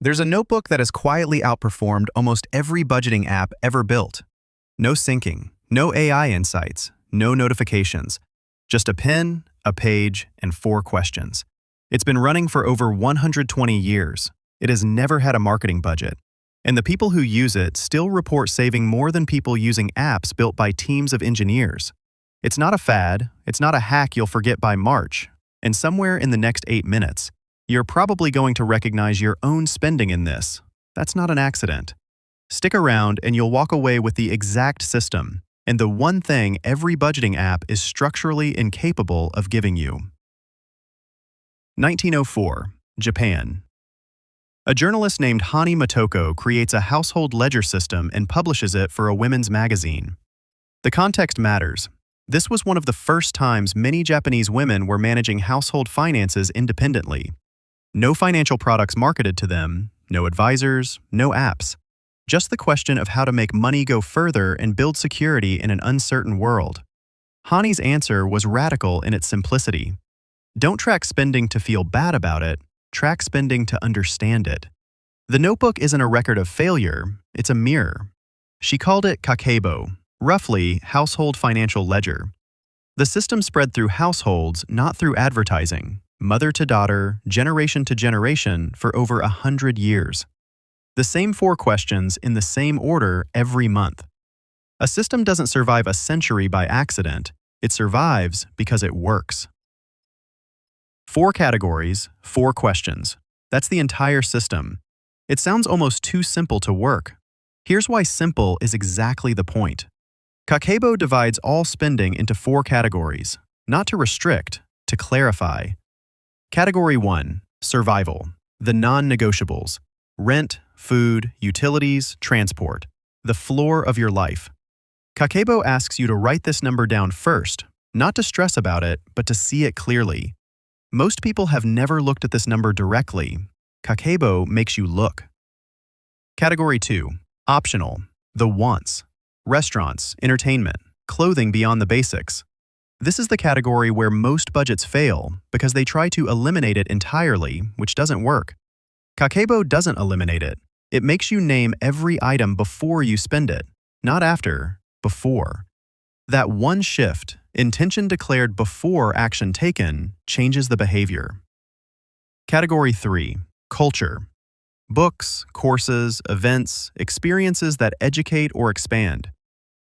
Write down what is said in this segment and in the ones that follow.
There's a notebook that has quietly outperformed almost every budgeting app ever built. No syncing, no AI insights, no notifications. Just a pen, a page, and 4 questions. It's been running for over 120 years. It has never had a marketing budget. And the people who use it still report saving more than people using apps built by teams of engineers. It's not a fad, it's not a hack you'll forget by March. And somewhere in the next 8 minutes, you're probably going to recognize your own spending in this. That's not an accident. Stick around and you'll walk away with the exact system and the one thing every budgeting app is structurally incapable of giving you. 1904, Japan. A journalist named Hani Motoko creates a household ledger system and publishes it for a women's magazine. The context matters. This was one of the first times many Japanese women were managing household finances independently. No financial products marketed to them, no advisors, no apps. Just the question of how to make money go further and build security in an uncertain world. Hani's answer was radical in its simplicity. Don't track spending to feel bad about it, track spending to understand it. The notebook isn't a record of failure, it's a mirror. She called it Kakeibo, roughly household financial ledger. The system spread through households, not through advertising. Mother to daughter, generation to generation for over 100 years. The same 4 questions in the same order every month. A system doesn't survive a century by accident, it survives because it works. 4 categories, 4 questions. That's the entire system. It sounds almost too simple to work. Here's why simple is exactly the point. Kakeibo divides all spending into 4 categories, not to restrict, to clarify. Category 1, survival, the non-negotiables. Rent, food, utilities, transport. The floor of your life. Kakeibo asks you to write this number down first, not to stress about it, but to see it clearly. Most people have never looked at this number directly. Kakeibo makes you look. Category 2, optional, the wants. Restaurants, entertainment, clothing beyond the basics. This is the category where most budgets fail because they try to eliminate it entirely, which doesn't work. Kakeibo doesn't eliminate it. It makes you name every item before you spend it, not after, before. That one shift, intention declared before action taken, changes the behavior. Category 3, culture. Books, courses, events, experiences that educate or expand.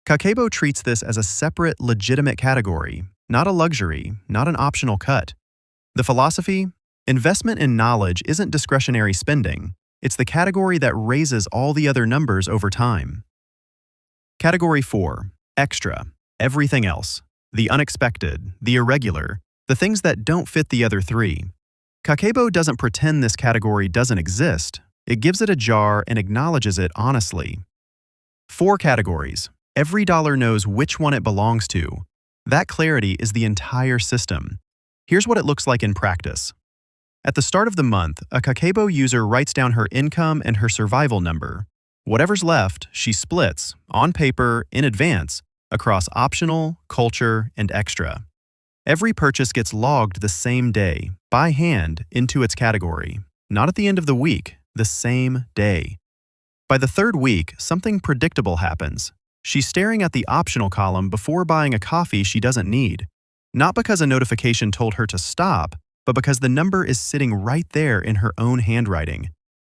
Kakeibo treats this as a separate, legitimate category, not a luxury, not an optional cut. The philosophy? Investment in knowledge isn't discretionary spending. It's the category that raises all the other numbers over time. Category 4, extra, everything else. The unexpected, the irregular, the things that don't fit the other 3. Kakeibo doesn't pretend this category doesn't exist. It gives it a jar and acknowledges it honestly. 4 categories. Every dollar knows which one it belongs to. That clarity is the entire system. Here's what it looks like in practice. At the start of the month, a Kakeibo user writes down her income and her survival number. Whatever's left, she splits, on paper, in advance, across optional, culture, and extra. Every purchase gets logged the same day, by hand, into its category. Not at the end of the week, the same day. By the 3rd week, something predictable happens. She's staring at the optional column before buying a coffee she doesn't need. Not because a notification told her to stop, but because the number is sitting right there in her own handwriting.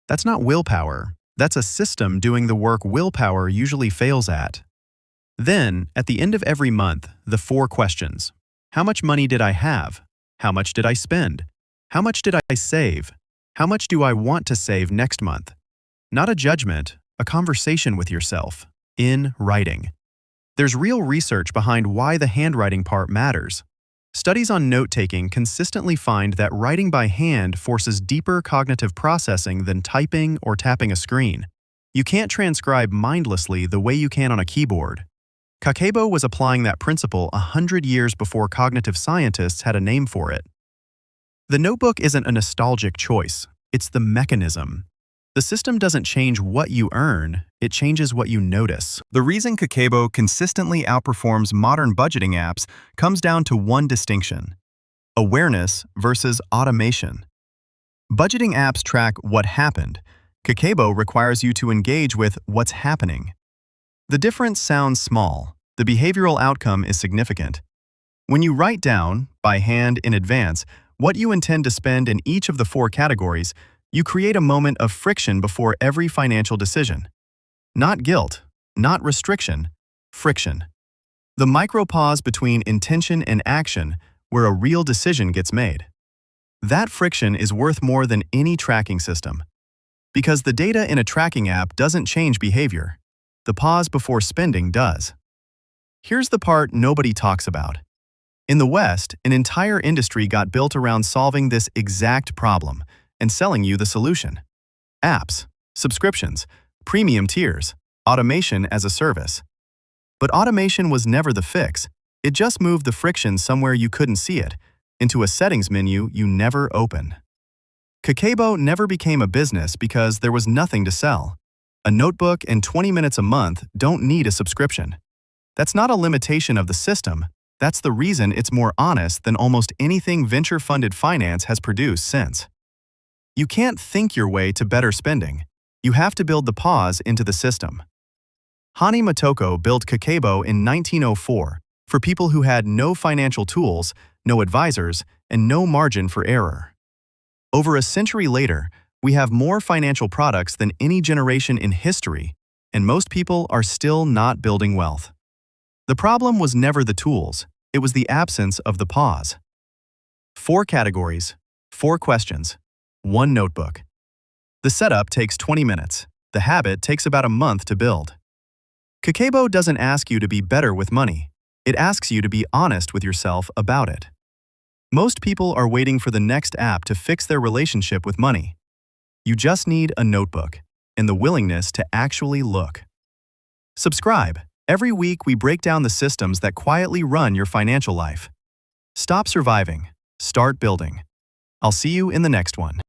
That's not willpower. That's a system doing the work willpower usually fails at. Then, at the end of every month, the 4 questions. How much money did I have? How much did I spend? How much did I save? How much do I want to save next month? Not a judgment, a conversation with yourself. In writing. There's real research behind why the handwriting part matters. Studies on note-taking consistently find that writing by hand forces deeper cognitive processing than typing or tapping a screen. You can't transcribe mindlessly the way you can on a keyboard. Kakeibo was applying that principle 100 years before cognitive scientists had a name for it. The notebook isn't a nostalgic choice, it's the mechanism. The system doesn't change what you earn, it changes what you notice. The reason Kakeibo consistently outperforms modern budgeting apps comes down to one distinction: awareness versus automation. Budgeting apps track what happened. Kakeibo requires you to engage with what's happening. The difference sounds small. The behavioral outcome is significant. When you write down, by hand in advance, what you intend to spend in each of the 4 categories, you create a moment of friction before every financial decision. Not guilt, not restriction, friction. The micro-pause between intention and action where a real decision gets made. That friction is worth more than any tracking system. Because the data in a tracking app doesn't change behavior. The pause before spending does. Here's the part nobody talks about. In the West, an entire industry got built around solving this exact problem and selling you the solution. Apps, subscriptions, premium tiers, automation as a service. But automation was never the fix. It just moved the friction somewhere you couldn't see it, into a settings menu you never open. Kakeibo never became a business because there was nothing to sell. A notebook and 20 minutes a month don't need a subscription. That's not a limitation of the system. That's the reason it's more honest than almost anything venture-funded finance has produced since. You can't think your way to better spending. You have to build the pause into the system. Hani Motoko built Kakeibo in 1904 for people who had no financial tools, no advisors, and no margin for error. Over a century later, we have more financial products than any generation in history, and most people are still not building wealth. The problem was never the tools, it was the absence of the pause. 4 categories, 4 questions, 1 notebook. The setup takes 20 minutes. The habit takes about a month to build. Kakeibo doesn't ask you to be better with money. It asks you to be honest with yourself about it. Most people are waiting for the next app to fix their relationship with money. You just need a notebook and the willingness to actually look. Subscribe. Every week we break down the systems that quietly run your financial life. Stop surviving. Start building. I'll see you in the next one.